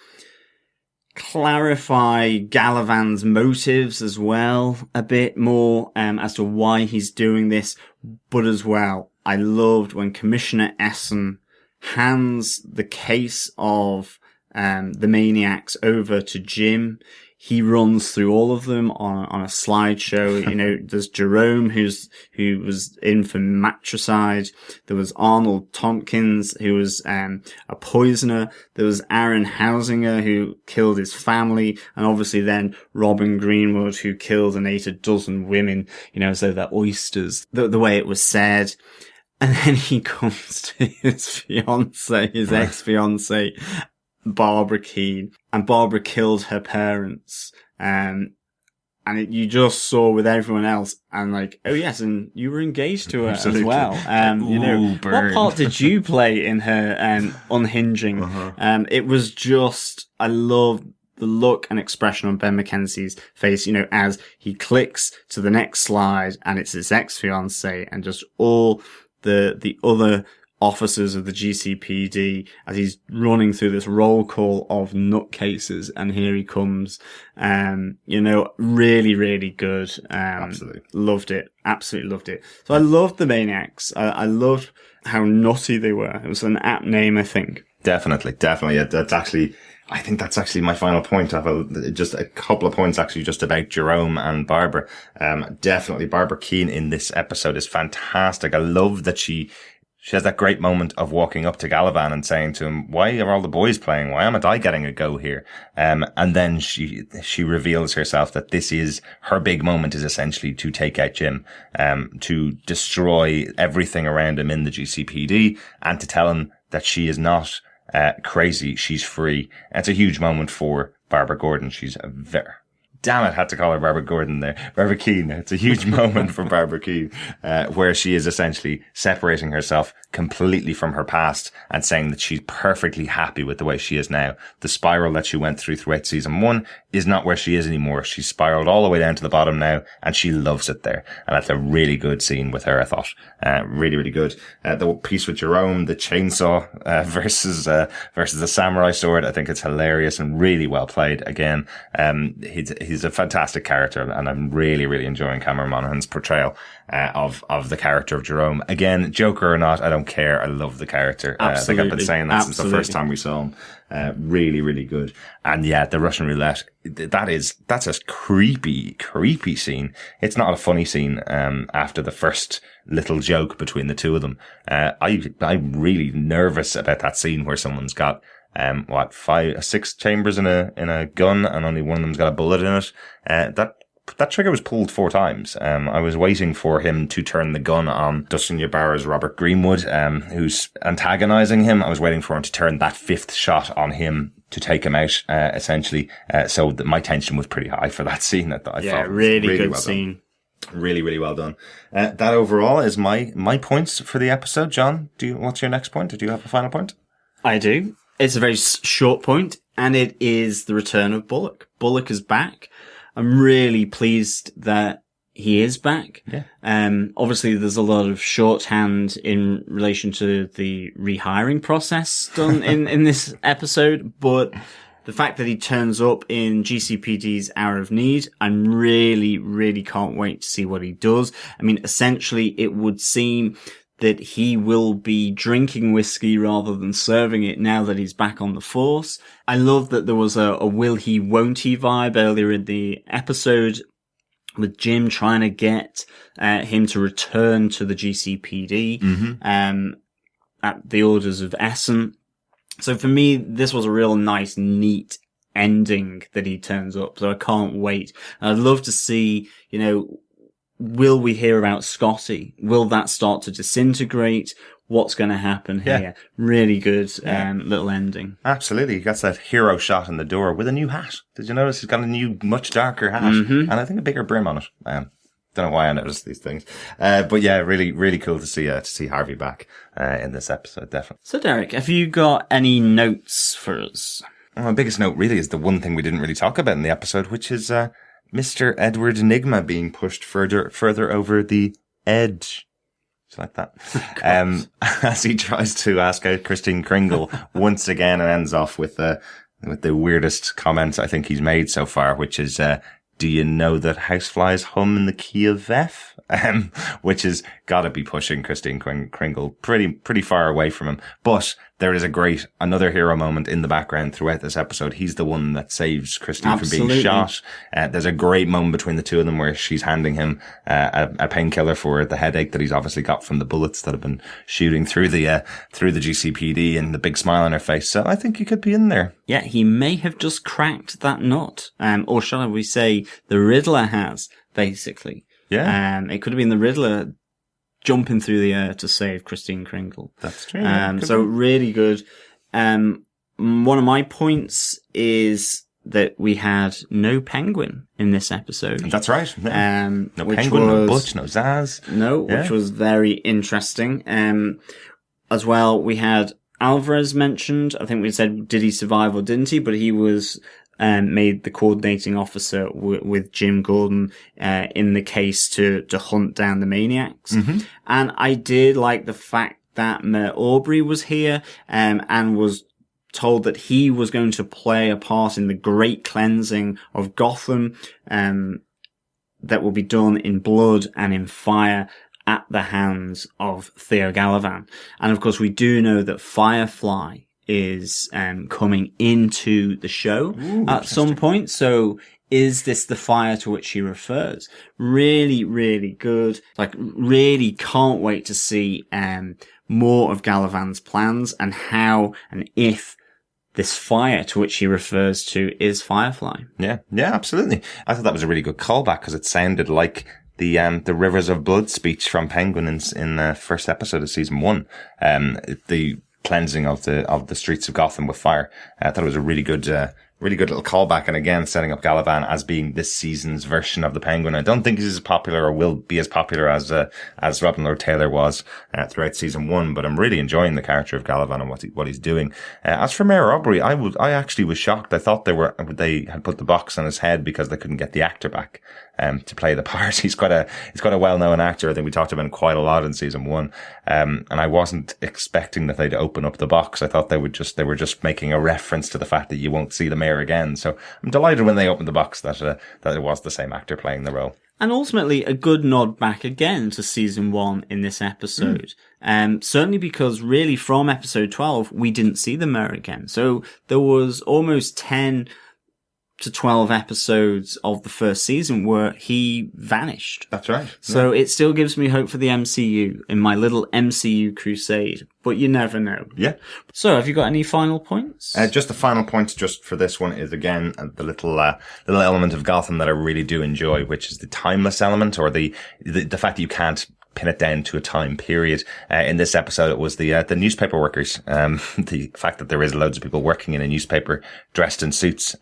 clarify Galavan's motives as well a bit more, as to why he's doing this. But as well, I loved when Commissioner Essen hands the case of the Maniacs over to Jim. He runs through all of them on a slideshow. You know, there's Jerome, who was in for matricide. There was Arnold Tompkins, who was a poisoner. There was Aaron Hausinger, who killed his family, and obviously then Robin Greenwood, who killed and ate a dozen women, you know, as though they're oysters, the way it was said. And then he comes to his fiancée, his ex-fiancée, Barbara Keane, and Barbara killed her parents. You just saw with everyone else, and like, oh yes, and you were engaged to her as well. You know, what part did you play in her unhinging? It was just, I loved the look and expression on Ben McKenzie's face, you know, as he clicks to the next slide, and it's his ex-fiancée, and just all the other officers of the GCPD as he's running through this roll call of nutcases, and here he comes. You know, really, really good. Absolutely. Loved it. Absolutely loved it. So I loved the Maniacs. I loved how nutty they were. It was an apt name, I think. Definitely. I think that's actually my final point. I have just a couple of points actually just about Jerome and Barbara. Definitely Barbara Keane in this episode is fantastic. I love that she She has that great moment of walking up to Galavan and saying to him, why are all the boys playing? Why am I getting a go here? And then she reveals herself that this is her big moment, is essentially to take out Jim, to destroy everything around him in the GCPD, and to tell him that she is not crazy. She's free. And it's a huge moment for Barbara Gordon. She's a damn it, had to call her Barbara Gordon there. Barbara Keane. It's a huge moment for Barbara Keane, where she is essentially separating herself completely from her past and saying that she's perfectly happy with the way she is now. The spiral that she went throughout season 1 is not where she is anymore. She's spiraled all the way down to the bottom now, and she loves it there. And that's a really good scene with her, I thought. Really, really good. The piece with Jerome, the chainsaw, versus the samurai sword. I think it's hilarious and really well played. Again, he's a fantastic character, and I'm really, really enjoying Cameron Monaghan's portrayal of the character of Jerome. Again, Joker or not, I don't care. I love the character. I think I've been saying that since the first time we saw him. Really, really good. And yeah, the Russian roulette, that's a creepy, creepy scene. It's not a funny scene, after the first little joke between the two of them. I'm really nervous about that scene where someone's got, 6 chambers in a gun, and only one of them's got a bullet in it. That trigger was pulled 4 times. I was waiting for him to turn the gun on Dustin Ybarra's Robert Greenwood, who's antagonizing him. I was waiting for him to turn that 5th shot on him to take him out, essentially. So my tension was pretty high for that scene. I thought really good well scene. Really, really well done. That overall is my points for the episode. John, what's your next point? Or do you have a final point? I do. It's a very short point, and it is the return of Bullock. Bullock is back. I'm really pleased that he is back. Yeah. Obviously there's a lot of shorthand in relation to the rehiring process done in this episode, but the fact that he turns up in GCPD's Hour of Need, I'm really, really can't wait to see what he does. I mean, essentially it would seem that he will be drinking whiskey rather than serving it now that he's back on the force. I love that there was a will he, won't he vibe earlier in the episode with Jim trying to get him to return to the GCPD at the orders of Essen. So for me, this was a real nice, neat ending that he turns up. So I can't wait. And I'd love to see, will we hear about Scotty? Will that start to disintegrate? What's going to happen here? Yeah. Really good little ending. Absolutely. He gets that hero shot in the door with a new hat. Did you notice he's got a new, much darker hat? And I think a bigger brim on it. Don't know why I noticed these things. But yeah, really, really cool to see Harvey back in this episode, definitely. So Derek, have you got any notes for us? Well, my biggest note really is the one thing we didn't really talk about in the episode, which is Mr. Edward Enigma being pushed further over the edge. It's like that. As he tries to ask out Christine Kringle once again, and ends off with the weirdest comment I think he's made so far, which is, do you know that houseflies hum in the key of F? Which has got to be pushing Christine Kringle pretty far away from him. But there is another hero moment in the background throughout this episode. He's the one that saves Christine from being shot. There's a great moment between the two of them where she's handing him a painkiller for the headache that he's obviously got from the bullets that have been shooting through the GCPD, and the big smile on her face. So I think he could be in there. Yeah, he may have just cracked that nut. Or shall we say the Riddler has, basically. Yeah. It could have been the Riddler jumping through the air to save Christine Kringle. That's true. So really good. One of my points is that we had no Penguin in this episode. That's right. No Penguin, no Butch, no Zaz. No, which was very interesting. As well, we had Alvarez mentioned. I think we said, did he survive or didn't he? But he was made the coordinating officer with Jim Gordon in the case to hunt down the maniacs. And I did like the fact that Mayor Aubrey was here and was told that he was going to play a part in the great cleansing of Gotham that will be done in blood and in fire at the hands of Theo Galavan. And of course, we do know that Firefly is coming into the show at some point. So is this the fire to which he refers? Really, really good. Like, really can't wait to see more of Galavan's plans and how and if this fire to which he refers to is Firefly. Yeah, absolutely. I thought that was a really good callback because it sounded like the Rivers of Blood speech from Penguin in the first episode of season 1. The cleansing of the streets of Gotham with fire. I thought it was a really good little callback, and again setting up Galavan as being this season's version of the Penguin. I don't think he's as popular or will be as popular as Robin Lord Taylor was throughout season 1, but I'm really enjoying the character of Galavan and what he's doing. As for Mayor Aubrey, I actually was shocked. I thought they had put the box on his head because they couldn't get the actor back to play the part. He's quite a well-known actor. I think we talked about him quite a lot in season 1. And I wasn't expecting that they'd open up the box. I thought they were just making a reference to the fact that you won't see the mayor again. So I'm delighted when they opened the box that it was the same actor playing the role. And ultimately, a good nod back again to season 1 in this episode. Certainly because really from episode 12, we didn't see the mayor again. So there was almost 10 to 12 episodes of the first season where he vanished. That's right. So it still gives me hope for the MCU in my little MCU crusade, but you never know. Yeah. So have you got any final points? Just the final point just for this one is again the little element of Gotham that I really do enjoy, which is the timeless element, or the fact that you can't pin it down to a time period. In this episode, it was the newspaper workers. The fact that there is loads of people working in a newspaper dressed in suits,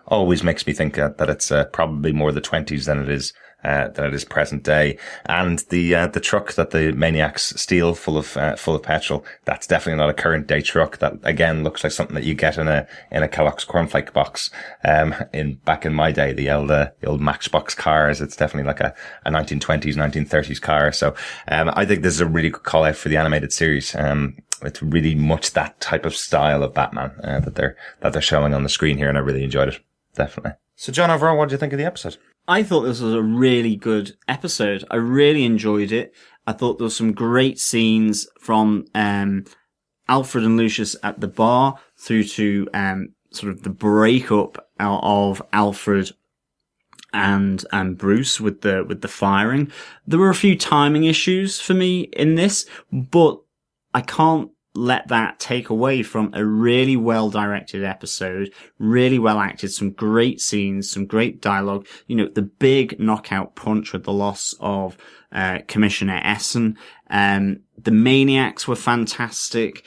always makes me think that it's probably more the 20s than it is present day. And the truck that the maniacs steal full of petrol, that's definitely not a current day truck. That again looks like something that you get in a Kellogg's cornflake box. Back in my day, the old Matchbox cars, it's definitely like a 1920s, 1930s car. So, I think this is a really good call out for the animated series. It's really much that type of style of Batman, that they're showing on the screen here. And I really enjoyed it. Definitely. So John, overall, what did you think of the episode? I thought this was a really good episode. I really enjoyed it. I thought there were some great scenes from Alfred and Lucius at the bar through to sort of the breakup of Alfred and Bruce with the firing. There were a few timing issues for me in this, but I can't let that take away from a really well directed episode, really well acted, some great scenes, some great dialogue. You know, the big knockout punch with the loss of Commissioner Essen. The Maniacs were fantastic.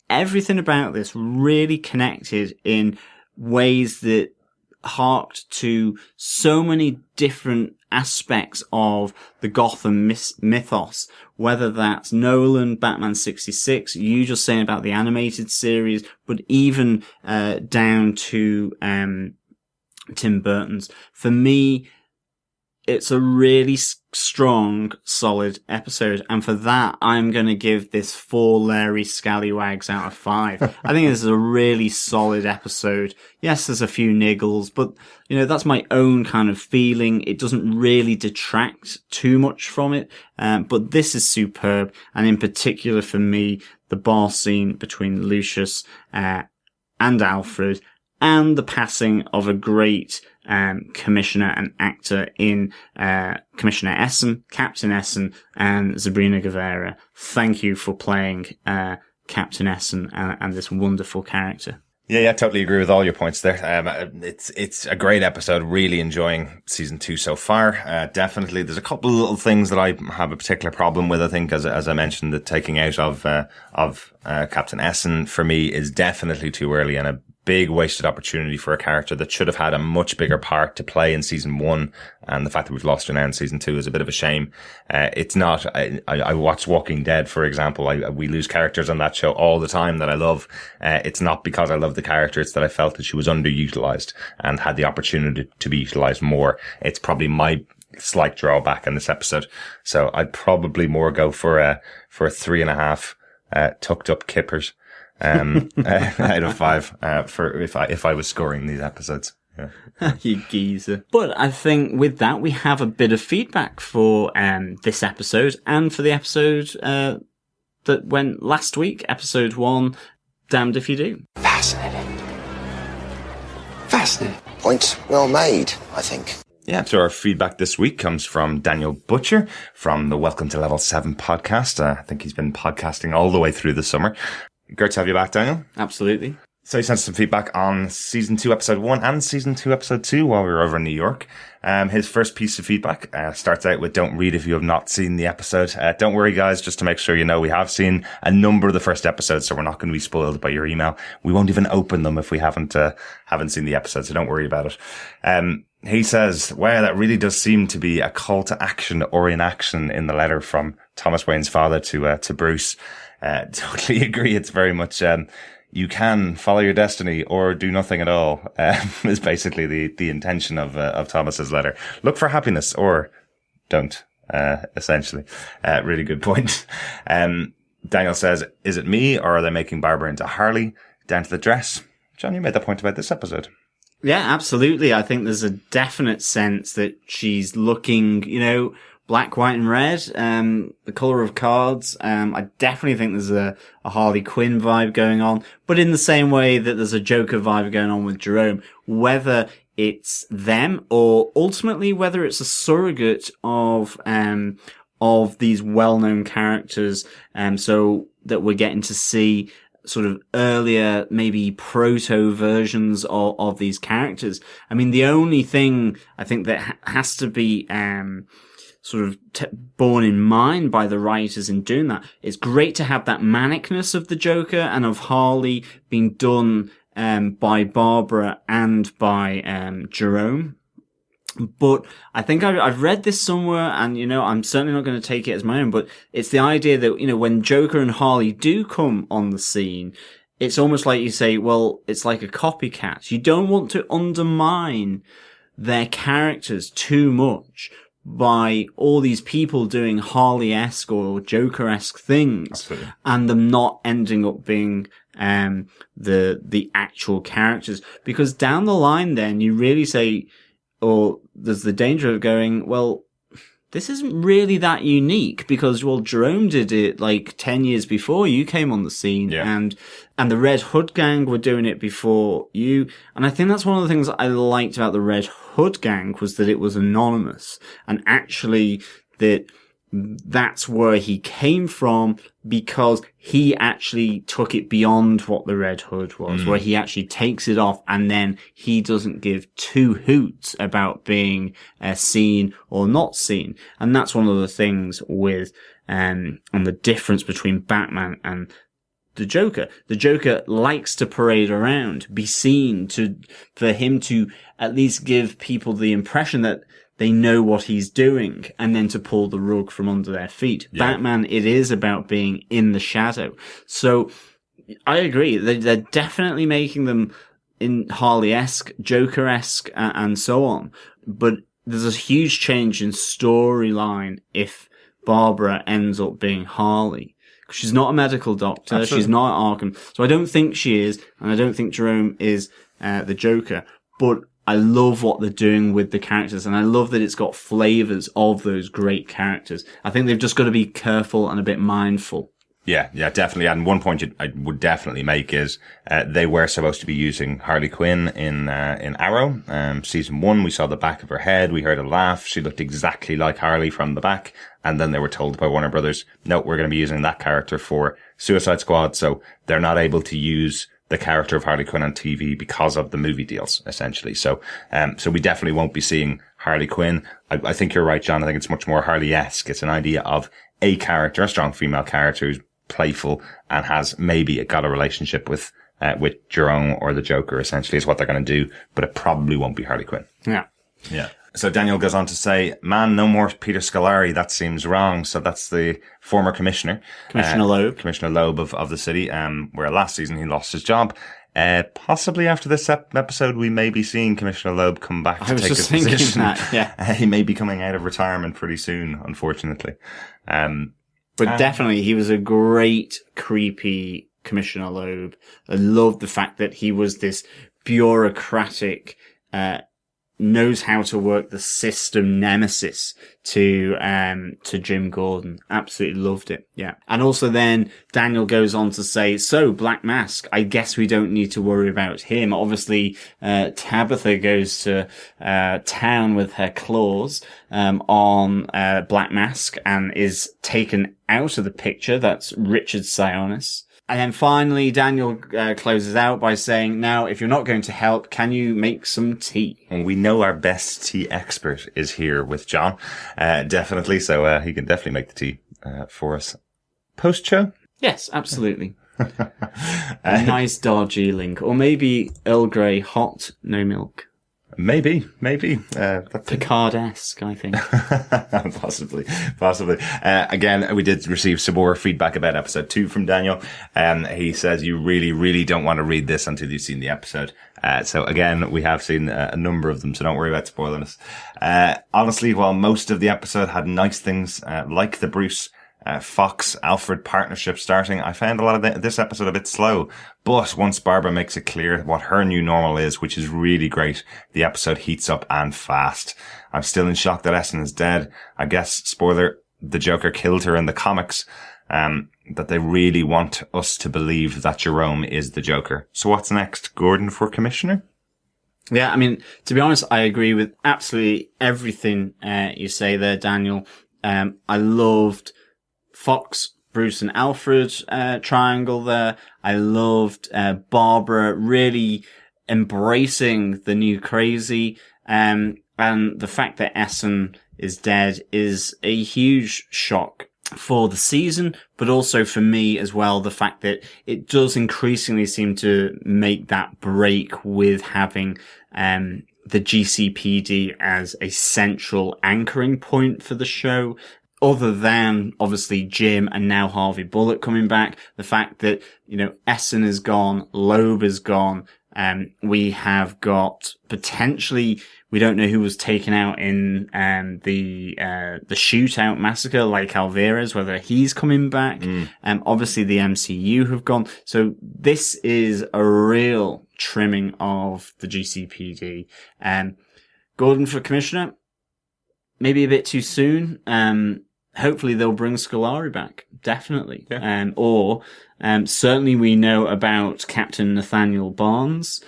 Everything about this really connected in ways that harked to so many different aspects of the Gotham mythos, whether that's Nolan, Batman 66, you just saying about the animated series, but even down to Tim Burton's. For me, it's a really strong, solid episode. And for that, I'm going to give this 4 Larry Scallywags out of 5. I think this is a really solid episode. Yes, there's a few niggles, but, you know, that's my own kind of feeling. It doesn't really detract too much from it. But this is superb. And in particular for me, the bar scene between Lucius, and Alfred, and the passing of a great commissioner and actor in Commissioner Essen, Captain Essen, and Sabrina Guevara. Thank you for playing Captain Essen and this wonderful character. Yeah, totally agree with all your points there. It's a great episode. Really enjoying season 2 so far. Definitely, there's a couple of little things that I have a particular problem with. I think, as I mentioned, the taking out of Captain Essen for me is definitely too early and a big wasted opportunity for a character that should have had a much bigger part to play in season 1. And the fact that we've lost her now in season 2 is a bit of a shame. It's not, I watch Walking Dead, for example. We lose characters on that show all the time that I love. It's not because I love the character. It's that I felt that she was underutilized and had the opportunity to be utilized more. It's probably my slight drawback in this episode. So I'd probably more go for a 3.5, tucked up kippers. Out of 5 for if I was scoring these episodes. Yeah. You geezer. But I think with that we have a bit of feedback for this episode and for the episode that went last week, episode 1, Damned If You Do. Fascinating. Point well made, I think. Yeah, so our feedback this week comes from Daniel Butcher from the Welcome to Level 7 podcast. I think he's been podcasting all the way through the summer. Great to have you back, Daniel. Absolutely. So he sent some feedback on Season 2, Episode 1 and Season 2, Episode 2 while we were over in New York. His first piece of feedback starts out with, don't read if you have not seen the episode. Don't worry, guys, just to make sure you know, we have seen a number of the first episodes, so we're not going to be spoiled by your email. We won't even open them if we haven't seen the episode, so don't worry about it. He says, wow, that really does seem to be a call to action or inaction in the letter from Thomas Wayne's father to Bruce. Totally agree. It's very much, you can follow your destiny or do nothing at all, is basically the intention of Thomas's letter. Look for happiness or don't, essentially. Really good point. Daniel says, is it me or are they making Barbara into Harley? Down to the dress. John, you made that point about this episode. Yeah, absolutely. I think there's a definite sense that she's looking, black, white, and red, the colour of cards. I definitely think there's a Harley Quinn vibe going on, but in the same way that there's a Joker vibe going on with Jerome, whether it's them or ultimately whether it's a surrogate of these well-known characters, so that we're getting to see sort of earlier, maybe proto versions of these characters. I mean, the only thing I think that has to be, sort of borne in mind by the writers in doing that, it's great to have that manicness of the Joker and of Harley being done, by Barbara and by, Jerome. But I think I've read this somewhere and, I'm certainly not going to take it as my own, but it's the idea that, when Joker and Harley do come on the scene, it's almost like you say, well, it's like a copycat. You don't want to undermine their characters too much by all these people doing Harley-esque or Joker-esque things. Absolutely. And them not ending up being the actual characters. Because down the line then you really say, or there's the danger of going, well, this isn't really that unique because, well, Jerome did it like 10 years before you came on the scene, yeah. and the Red Hood gang were doing it before you. And I think that's one of the things I liked about the Red Hood gang was that it was anonymous and actually that's where he came from because he actually took it beyond what the Red Hood was, where he actually takes it off and then he doesn't give two hoots about being seen or not seen. And that's one of the things with, and the difference between Batman and the Joker. The Joker likes to parade around, be seen, for him to at least give people the impression that they know what he's doing and then to pull the rug from under their feet. Yeah. Batman, it is about being in the shadow. So I agree. They're definitely making them in Harley-esque, Joker-esque, and so on. But there's a huge change in storyline if Barbara ends up being Harley. She's not a medical doctor. Absolutely. She's not Arkham. So I don't think she is, and I don't think Jerome is the Joker. But I love what they're doing with the characters, and I love that it's got flavors of those great characters. I think they've just got to be careful and a bit mindful. Yeah, definitely. And one point I would definitely make is they were supposed to be using Harley Quinn in Arrow. Season 1, we saw the back of her head. We heard a laugh. She looked exactly like Harley from the back. And then they were told by Warner Brothers, no, we're going to be using that character for Suicide Squad. So they're not able to use the character of Harley Quinn on TV because of the movie deals, essentially. So we definitely won't be seeing Harley Quinn. I think you're right, John. I think it's much more Harley-esque. It's an idea of a character, a strong female character who's playful and has maybe got a relationship with Jerome or the Joker, essentially, is what they're going to do. But it probably won't be Harley Quinn. Yeah. So Daniel goes on to say, man, no more Peter Scolari. That seems wrong. So that's the former commissioner. Commissioner Loeb. Commissioner Loeb of the city, where last season he lost his job. Possibly after this episode, we may be seeing Commissioner Loeb come back to take his position. That, yeah. He may be coming out of retirement pretty soon, unfortunately. But definitely, he was a great, creepy Commissioner Loeb. I loved the fact that he was this bureaucratic, knows how to work the system nemesis to Jim Gordon. Absolutely loved it. Yeah. And also then Daniel goes on to say, so Black Mask, I guess we don't need to worry about him. Obviously, Tabitha goes to, town with her claws, on, Black Mask and is taken out of the picture. That's Richard Sionis. And then finally, Daniel closes out by saying, now, if you're not going to help, can you make some tea? And we know our best tea expert is here with John, definitely. So he can definitely make the tea for us post-show. Yes, absolutely. A nice Darjeeling. Or maybe Earl Grey hot, no milk. Maybe. Picard-esque, I think. Possibly. Again, we did receive some more feedback about episode 2 from Daniel. He says you really, really don't want to read this until you've seen the episode. So again, we have seen a number of them, so don't worry about spoiling us. Honestly, while most of the episode had nice things, like the Bruce Fox-Alfred partnership starting, I found a lot of this episode a bit slow. But once Barbara makes it clear what her new normal is, which is really great, the episode heats up and fast. I'm still in shock that Essen is dead. I guess, spoiler, the Joker killed her in the comics. That they really want us to believe that Jerome is the Joker. So what's next? Gordon for Commissioner? Yeah, I mean, to be honest, I agree with absolutely everything you say there, Daniel. I loved Fox, Bruce and Alfred triangle there. I loved Barbara really embracing the new crazy. And the fact that Essen is dead is a huge shock for the season, but also for me as well, the fact that it does increasingly seem to make that break with having the GCPD as a central anchoring point for the show. Other than, obviously, Jim and now Harvey Bullock coming back, the fact that, Essen is gone, Loeb is gone, we have got potentially, we don't know who was taken out in the shootout massacre, like Alvarez, whether he's coming back. Obviously, the MCU have gone. So this is a real trimming of the GCPD. Gordon for Commissioner, maybe a bit too soon. Hopefully they'll bring Scolari back. Definitely. Yeah. Certainly we know about Captain Nathaniel Barnes,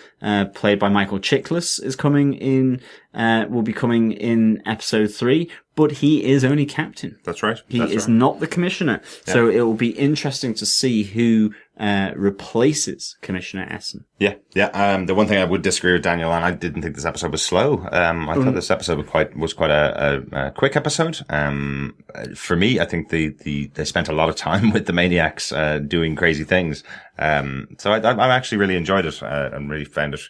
played by Michael Chiklis, is coming in, will be coming in episode 3, but he is only captain. That's right. He is not the commissioner. Yeah. So it will be interesting to see who replaces Commissioner Essen. Yeah. The one thing I would disagree with Daniel on, I didn't think this episode was slow. I thought this episode was quite a quick episode. For me, I think they spent a lot of time with the maniacs doing crazy things. So I actually really enjoyed it and really found it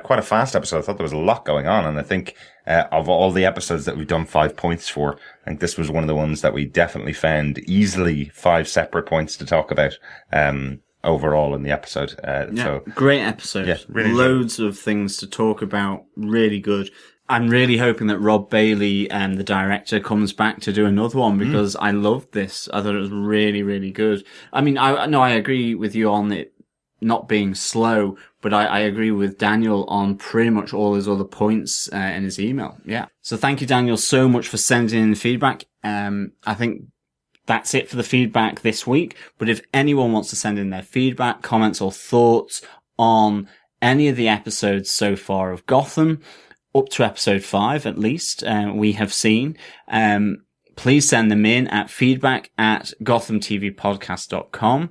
quite a fast episode. I thought there was a lot going on, and I think of all the episodes that we've done 5 points for, I think this was one of the ones that we definitely found easily 5 separate points to talk about overall in the episode. So great episode. Yeah, really loads of things to talk about. Really good. I'm really hoping that Rob Bailey, the director, comes back to do another one because I loved this. I thought it was really, really good. I mean, I agree with you on it not being slow, but I agree with Daniel on pretty much all his other points in his email. Yeah. So thank you, Daniel, so much for sending in feedback. I think that's it for the feedback this week. But if anyone wants to send in their feedback, comments or thoughts on any of the episodes so far of Gotham, up to episode 5 at least, we have seen, please send them in at feedback@gothamtvpodcast.com.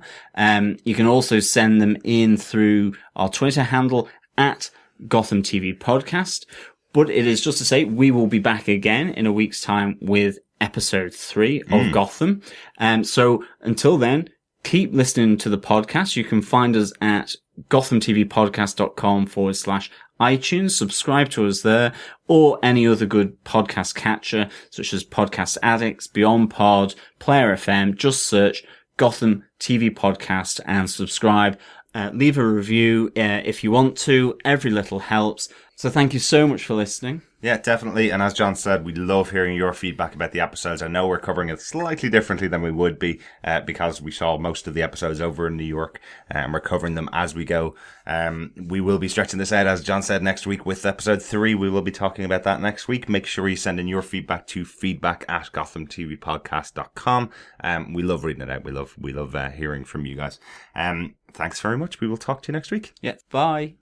You can also send them in through our Twitter handle at Gotham TV Podcast. But it is just to say we will be back again in a week's time with episode 3 of Gotham. So until then, keep listening to the podcast. You can find us at gothamtvpodcast.com/iTunes. Subscribe to us there, or any other good podcast catcher, such as Podcast Addicts, Beyond Pod, Player FM. Just search Gotham TV Podcast and subscribe. Leave a review if you want to. Every little helps. So thank you so much for listening. Yeah, definitely. And as John said, we love hearing your feedback about the episodes. I know we're covering it slightly differently than we would be because we saw most of the episodes over in New York and we're covering them as we go. We will be stretching this out, as John said, next week with episode 3. We will be talking about that next week. Make sure you send in your feedback to feedback@gothamtvpodcast.com. We love reading it out. We love hearing from you guys. Thanks very much. We will talk to you next week. Yeah, bye.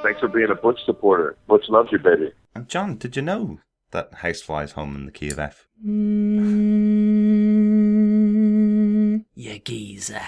Thanks for being a Butch supporter. Butch loves you, baby. And John, did you know that Housefly's home in the key of F? You geezer.